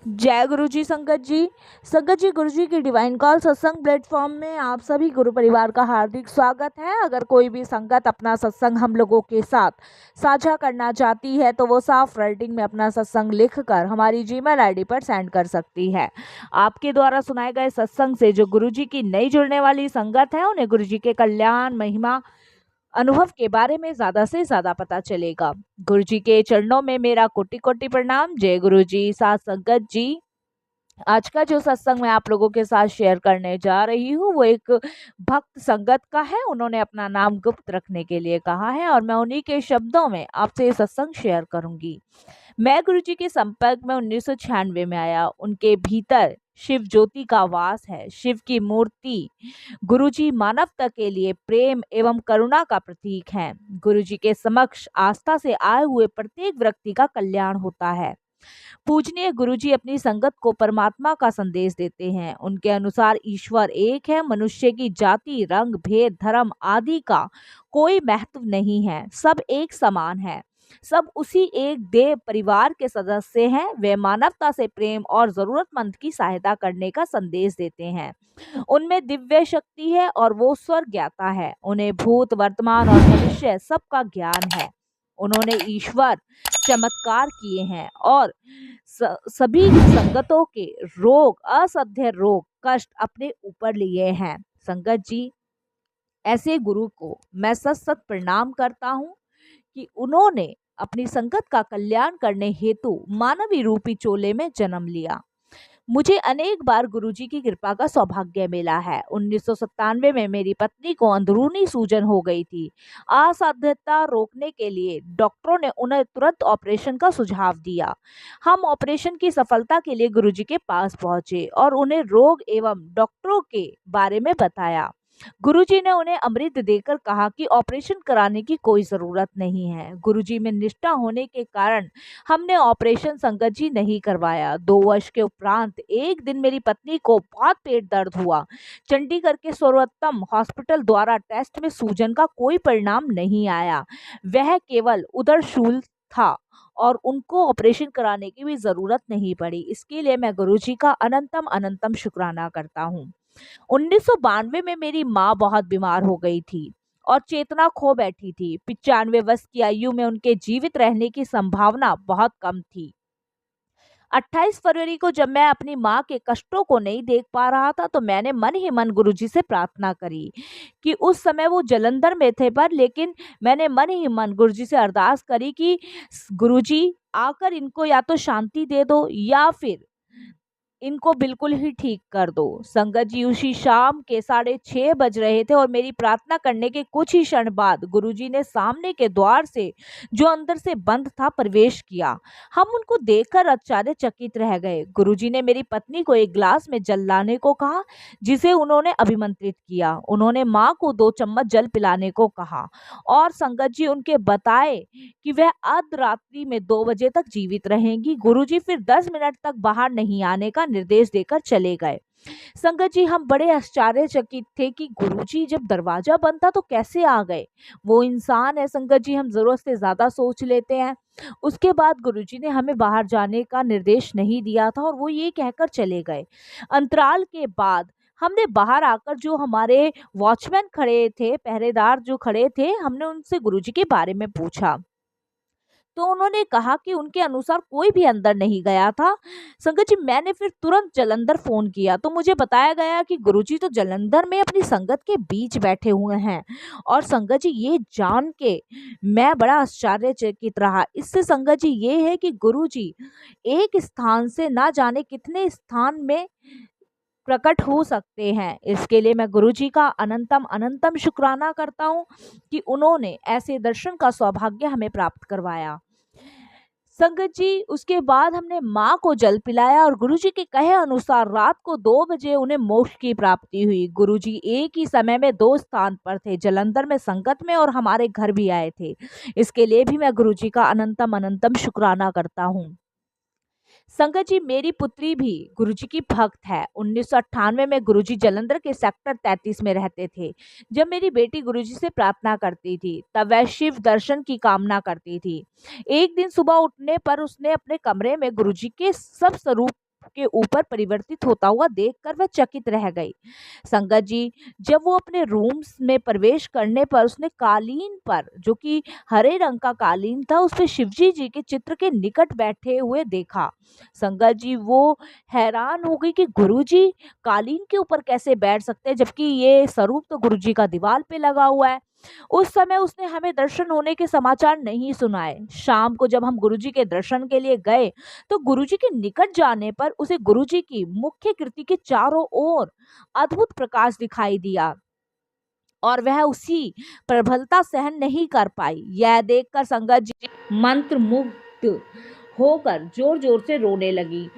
जय गुरु जी। संगत जी गुरु जी की डिवाइन कॉल सत्संग प्लेटफॉर्म में आप सभी गुरु परिवार का हार्दिक स्वागत है। अगर कोई भी संगत अपना सत्संग हम लोगों के साथ साझा करना चाहती है तो वो साफ राइटिंग में अपना सत्संग लिखकर हमारी जीमेल आईडी पर सेंड कर सकती है। आपके द्वारा सुनाए गए सत्संग से जो गुरु जी की नई जुड़ने वाली संगत है उन्हें गुरु जी के कल्याण महिमा अनुभव के बारे में ज्यादा से ज्यादा पता चलेगा। गुरु जी के चरणों में मेरा कोटि कोटि प्रणाम। जय गुरु जी। साथ संगत जी, आज का जो सत्संग मैं आप लोगों के साथ शेयर करने जा रही हूँ वो एक भक्त संगत का है। उन्होंने अपना नाम गुप्त रखने के लिए कहा है और मैं उन्हीं के शब्दों में आपसे ये सत्संग शेयर करूंगी। मैं गुरु जी के संपर्क में 1996 में आया। उनके भीतर शिव ज्योति का वास है। शिव की मूर्ति गुरु जी मानवता के लिए प्रेम एवं करुणा का प्रतीक है। गुरु जी के समक्ष आस्था से आए हुए प्रत्येक व्यक्ति का कल्याण होता है। पूजनीय गुरुजी अपनी संगत को परमात्मा का संदेश देते हैं। उनके अनुसार ईश्वर एक है। मनुष्य की जाति, रंग, भेद, धर्म आदि का कोई महत्व नहीं है। सब एक समान है। सब उसी एक देव परिवार के सदस्य हैं। वे मानवता से प्रेम और जरूरतमंद की सहायता करने का संदेश देते हैं। उनमें दिव्य शक्ति है और वो स्वर्ग ज्ञाता है। उन्हें भूत, वर्तमान और भविष्य सबका ज्ञान है। उन्होंने ईश्वर चमत्कार किए हैं और सभी संगतों के रोग, असाध्य रोग, कष्ट अपने ऊपर लिए हैं। संगत जी, ऐसे गुरु को मैं सत सत प्रणाम करता हूँ कि उन्होंने अपनी संगत का कल्याण करने हेतु मानवी रूपी चोले में जन्म लिया। मुझे अनेक बार गुरुजी की कृपा का सौभाग्य मिला है। 1997 में मेरी पत्नी को अंदरूनी सूजन हो गई थी। असाध्यता रोकने के लिए डॉक्टरों ने उन्हें तुरंत ऑपरेशन का सुझाव दिया। हम ऑपरेशन की सफलता के लिए गुरुजी के पास पहुंचे और उन्हें रोग एवं डॉक्टरों के बारे में बताया। गुरुजी ने उन्हें अमृत देकर कहा कि ऑपरेशन कराने की कोई जरूरत नहीं है। गुरुजी में निष्ठा होने के कारण हमने ऑपरेशन संगत जी नहीं करवाया। 2 वर्ष के उपरांत एक दिन मेरी पत्नी को बहुत पेट दर्द हुआ। चंडीगढ़ के सर्वोत्तम हॉस्पिटल द्वारा टेस्ट में सूजन का कोई परिणाम नहीं आया। वह केवल उदरशूल था और उनको ऑपरेशन कराने की भी जरूरत नहीं पड़ी। इसके लिए मैं गुरुजी का अनंतम अनंतम शुक्राना करता हूँ। 1992 में मेरी माँ बहुत बीमार हो गई थी और चेतना खो बैठी थी। 95 वर्ष की आयु में उनके जीवित रहने की संभावना बहुत कम थी। 28 फरवरी को जब मैं अपनी माँ के कष्टों को नहीं देख पा रहा था तो मैंने मन ही मन गुरुजी से प्रार्थना करी कि उस समय वो जलंधर में थे, पर लेकिन मैंने मन ही मन गुरुजी से अरदास करी कि गुरुजी आकर इनको या तो शांति दे दो या फिर इनको बिल्कुल ही ठीक कर दो। संगत जी, उसी शाम के 6:30 बज रहे थे और मेरी प्रार्थना करने के कुछ ही क्षण बाद गुरुजी ने सामने के द्वार से, जो अंदर से बंद था, प्रवेश किया। हम उनको देखकर आश्चर्यचकित रह गए। गुरुजी ने मेरी पत्नी को एक गिलास में जल लाने को कहा, जिसे उन्होंने अभिमंत्रित किया। उन्होंने माँ को 2 चम्मच जल पिलाने को कहा और संगत जी उनके बताए कि वह अर्धरात्रि में 2 बजे तक जीवित रहेंगी। गुरुजी फिर 10 मिनट तक बाहर नहीं आने का निर्देश देकर चले गए। संगत जी, हम बड़े आश्चर्यचकित थे कि गुरुजी जब दरवाजा बंद था तो कैसे आ गए। वो इंसान है संगत जी, हम जरूरत से ज्यादा सोच लेते हैं। उसके बाद गुरुजी ने हमें बाहर जाने का निर्देश नहीं दिया था और वो ये कहकर चले गए। अंतराल के बाद हमने बाहर आकर जो हमारे वॉचमैन खड़े थे, पहरेदार जो खड़े थे, हमने उनसे गुरुजी के बारे में पूछा तो उन्होंने कहा कि उनके अनुसार कोई भी अंदर नहीं गया था। संगत जी, मैंने फिर तुरंत जलंधर फोन किया तो मुझे बताया गया कि गुरुजी तो जलंधर में अपनी संगत के बीच बैठे हुए हैं। और संगत जी, ये जान के मैं बड़ा आश्चर्यचकित रहा। इससे संगत जी ये है कि गुरुजी एक स्थान से ना जाने कितने स्थान में प्रकट हो सकते हैं। इसके लिए मैं गुरुजी का अनंतम अनंतम शुक्राना करता हूँ कि उन्होंने ऐसे दर्शन का सौभाग्य हमें प्राप्त करवाया। संगत जी, उसके बाद हमने माँ को जल पिलाया और गुरुजी के कहे अनुसार रात को 2 बजे उन्हें मोक्ष की प्राप्ति हुई। गुरुजी एक ही समय में 2 स्थान पर थे, जलंधर में संगत में और हमारे घर भी आए थे। इसके लिए भी मैं गुरुजी का अनंतम अनंतम शुक्राना करता हूँ। संगत जी, मेरी पुत्री भी गुरुजी की भक्त है। 1998 में गुरुजी जलंधर के सेक्टर 33 में रहते थे। जब मेरी बेटी गुरुजी से प्रार्थना करती थी तब वह शिव दर्शन की कामना करती थी। एक दिन सुबह उठने पर उसने अपने कमरे में गुरुजी के सब स्वरूप आपके ऊपर परिवर्तित होता हुआ देखकर वह चकित रह गई। संगत जी, जब वो अपने रूम्स में प्रवेश करने पर उसने कालीन पर, जो कि हरे रंग का कालीन था, उस पे शिवजी जी के चित्र के निकट बैठे हुए देखा। संगत जी, वो हैरान हो गई कि गुरुजी कालीन के ऊपर कैसे बैठ सकते हैं, जबकि ये स्वरूप तो गुरुजी का दीवार पे लगा हुआ है। उस समय उसने हमें दर्शन होने के समाचार नहीं सुनाए। शाम को जब हम गुरुजी के दर्शन के लिए गए तो गुरुजी के निकट जाने पर उसे गुरुजी की मुख्य कृति के चारों ओर अद्भुत प्रकाश दिखाई दिया और वह उसी प्रबलता सहन नहीं कर पाई। यह देखकर संगत जी मंत्रमुग्ध होकर जोर जोर से रोने लगी।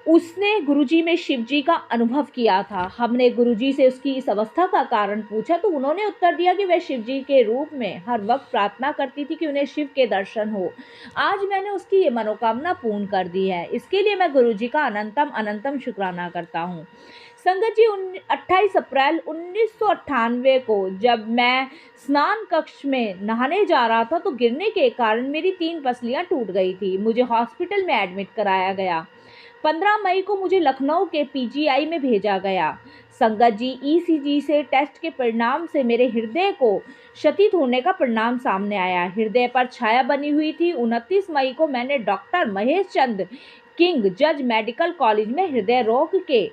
उसने गुरुजी में शिवजी का अनुभव किया था। हमने गुरुजी से उसकी इस अवस्था का कारण पूछा तो उन्होंने उत्तर दिया कि वह शिवजी के रूप में हर वक्त प्रार्थना करती थी कि उन्हें शिव के दर्शन हो। आज मैंने उसकी ये मनोकामना पूर्ण कर दी है। इसके लिए मैं गुरुजी का अनंतम अनंतम शुक्राना करता हूँ। संगत जी, 28 अप्रैल 1998 को जब मैं स्नान कक्ष में नहाने जा रहा था तो गिरने के कारण मेरी 3 पसलियां टूट गई थी। मुझे हॉस्पिटल में एडमिट कराया गया। 15 मई को मुझे लखनऊ के पीजीआई में भेजा गया। संगत जी, ईसीजी से टेस्ट के परिणाम से मेरे हृदय को क्षति होने का परिणाम सामने आया। हृदय पर छाया बनी हुई थी। 29 मई को मैंने डॉक्टर महेश चंद किंग जज मेडिकल कॉलेज में हृदय रोग के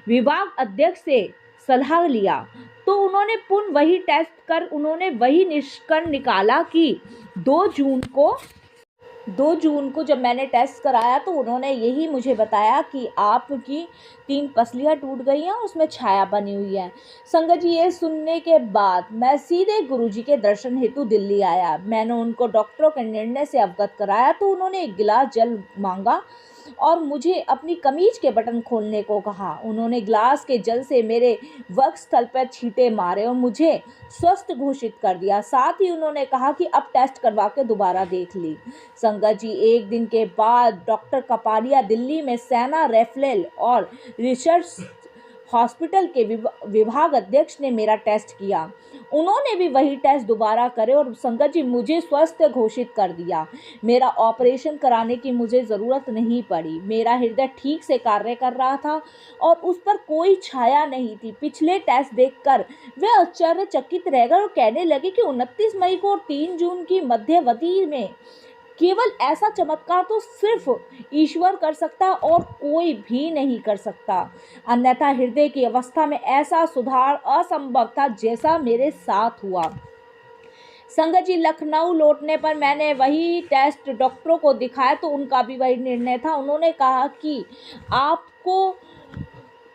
विभाग अध्यक्ष से सलाह लिया तो उन्होंने पुनः वही टेस्ट कर उन्होंने वही निष्कर्ष निकाला कि 2 जून को जब मैंने टेस्ट कराया तो उन्होंने यही मुझे बताया कि आपकी 3 पसलियां टूट गई हैं, उसमें छाया बनी हुई है। संगत जी, ये सुनने के बाद मैं सीधे गुरुजी के दर्शन हेतु दिल्ली आया। मैंने उनको डॉक्टरों के निर्णय से अवगत कराया तो उन्होंने एक गिलास जल मांगा और मुझे अपनी कमीज के बटन खोलने को कहा। उन्होंने गिलास के जल से मेरे वक्षस्थल पर छींटे मारे और मुझे स्वस्थ घोषित कर दिया। साथ ही उन्होंने कहा कि अब टेस्ट करवा के दोबारा देख ली। संगत जी, एक दिन के बाद डॉक्टर कपाड़िया दिल्ली में सेना रेफरल और रिसर्च हॉस्पिटल के विभाग अध्यक्ष ने मेरा टेस्ट किया। उन्होंने भी वही टेस्ट दोबारा करे और संगत जी मुझे स्वस्थ घोषित कर दिया। मेरा ऑपरेशन कराने की मुझे ज़रूरत नहीं पड़ी। मेरा हृदय ठीक से कार्य कर रहा था और उस पर कोई छाया नहीं थी। पिछले टेस्ट देखकर वे आश्चर्यचकित रह गए और कहने लगे कि 29 मई को और 3 जून की मध्यावधि में केवल ऐसा चमत्कार तो सिर्फ ईश्वर कर सकता और कोई भी नहीं कर सकता, अन्यथा हृदय की अवस्था में ऐसा सुधार असंभव था जैसा मेरे साथ हुआ। संगत जी, लखनऊ लौटने पर मैंने वही टेस्ट डॉक्टरों को दिखाया तो उनका भी वही निर्णय था। उन्होंने कहा कि आपको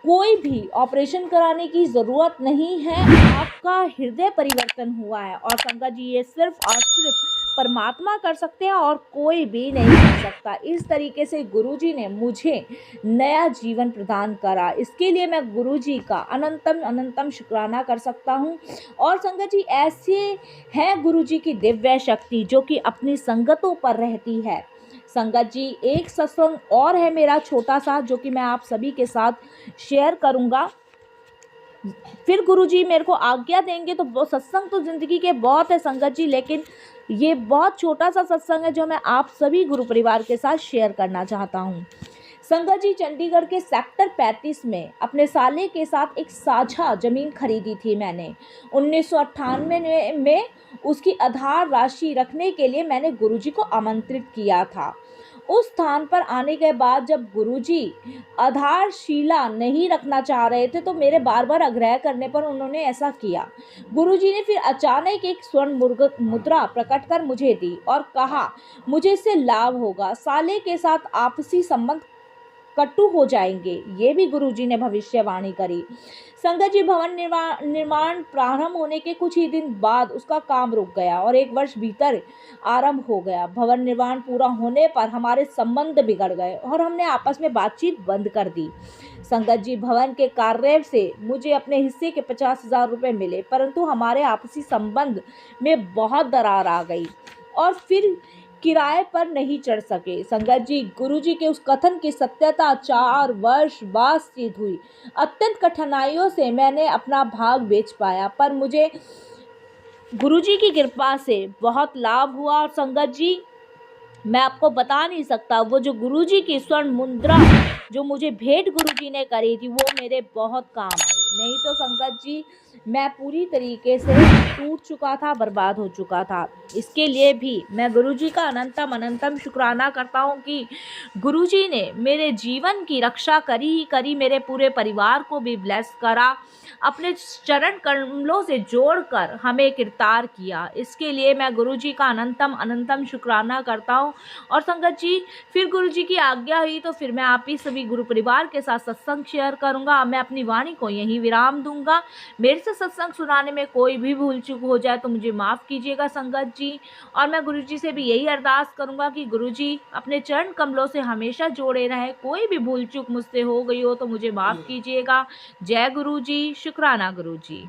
कोई भी ऑपरेशन कराने की ज़रूरत नहीं है, आपका हृदय परिवर्तन हुआ है। और संगत जी, ये सिर्फ और सिर्फ परमात्मा कर सकते हैं और कोई भी नहीं कर सकता। इस तरीके से गुरुजी ने मुझे नया जीवन प्रदान करा। इसके लिए मैं गुरुजी का अनंतम अनंतम शुक्राना कर सकता हूँ। और संगत जी, ऐसे है गुरुजी की दिव्य शक्ति जो कि अपनी संगतों पर रहती है। संगत जी, एक सत्संग और है मेरा छोटा सा जो कि मैं आप सभी के साथ शेयर करूँगा। फिर गुरुजी मेरे को आज्ञा देंगे तो सत्संग तो ज़िंदगी के बहुत है संगत जी, लेकिन ये बहुत छोटा सा सत्संग है जो मैं आप सभी गुरु परिवार के साथ शेयर करना चाहता हूँ। संगत जी, चंडीगढ़ के सेक्टर 35 में अपने साले के साथ एक साझा ज़मीन खरीदी थी मैंने। 1998 में उसकी आधार राशि रखने के लिए मैंने गुरुजी को आमंत्रित किया था। उस स्थान पर आने के बाद जब गुरुजी आधारशिला नहीं रखना चाह रहे थे तो मेरे बार बार आग्रह करने पर उन्होंने ऐसा किया। गुरुजी ने फिर अचानक एक स्वर्ण मुद्रा प्रकट कर मुझे दी और कहा मुझे इससे लाभ होगा, साले के साथ आपसी संबंध कटु हो जाएंगे। ये भी गुरुजी ने भविष्यवाणी करी। संगत जी, भवन निर्माण प्रारंभ होने के कुछ ही दिन बाद उसका काम रुक गया और 1 वर्ष भीतर आरंभ हो गया। भवन निर्माण पूरा होने पर हमारे संबंध बिगड़ गए और हमने आपस में बातचीत बंद कर दी। संगत जी, भवन के कार्य से मुझे अपने हिस्से के 50,000 रुपये मिले, परंतु हमारे आपसी संबंध में बहुत दरार आ गई और फिर किराए पर नहीं चढ़ सके। संगत जी, गुरुजी के उस कथन की सत्यता 4 वर्ष बाद सिद्ध हुई। अत्यंत कठिनाइयों से मैंने अपना भाग बेच पाया, पर मुझे गुरुजी की कृपा से बहुत लाभ हुआ। और संगत जी, मैं आपको बता नहीं सकता, वो जो गुरुजी की स्वर्ण मुद्रा जो मुझे भेंट गुरुजी ने करी थी वो मेरे बहुत काम आई। नहीं तो संगत जी मैं पूरी तरीके से टूट चुका था, बर्बाद हो चुका था। इसके लिए भी मैं गुरुजी का अनंतम अनंतम शुक्राना करता हूँ कि गुरुजी ने मेरे जीवन की रक्षा करी ही करी, मेरे पूरे परिवार को भी ब्लेस करा, अपने चरण कमलों से जोड़कर हमें किरदार किया। इसके लिए मैं गुरुजी का अनंतम अनंतम शुक्राना करता हूँ। और संगत जी फिर गुरुजी की आज्ञा हुई तो फिर मैं आप ही सभी गुरु परिवार के साथ सत्संग शेयर करूँगा। मैं अपनी वाणी को यहीं विराम दूंगा। मेरे से सत्संग सुनाने में कोई भी भूल चूक हो जाए तो मुझे माफ़ कीजिएगा संगत जी। और मैं गुरुजी से भी यही अरदास करूँगा कि गुरुजी अपने चरण कमलों से हमेशा जोड़े रहें। कोई भी भूल चूक मुझसे हो गई हो तो मुझे माफ़ कीजिएगा। जय गुरुजी, शुक्राना गुरुजी।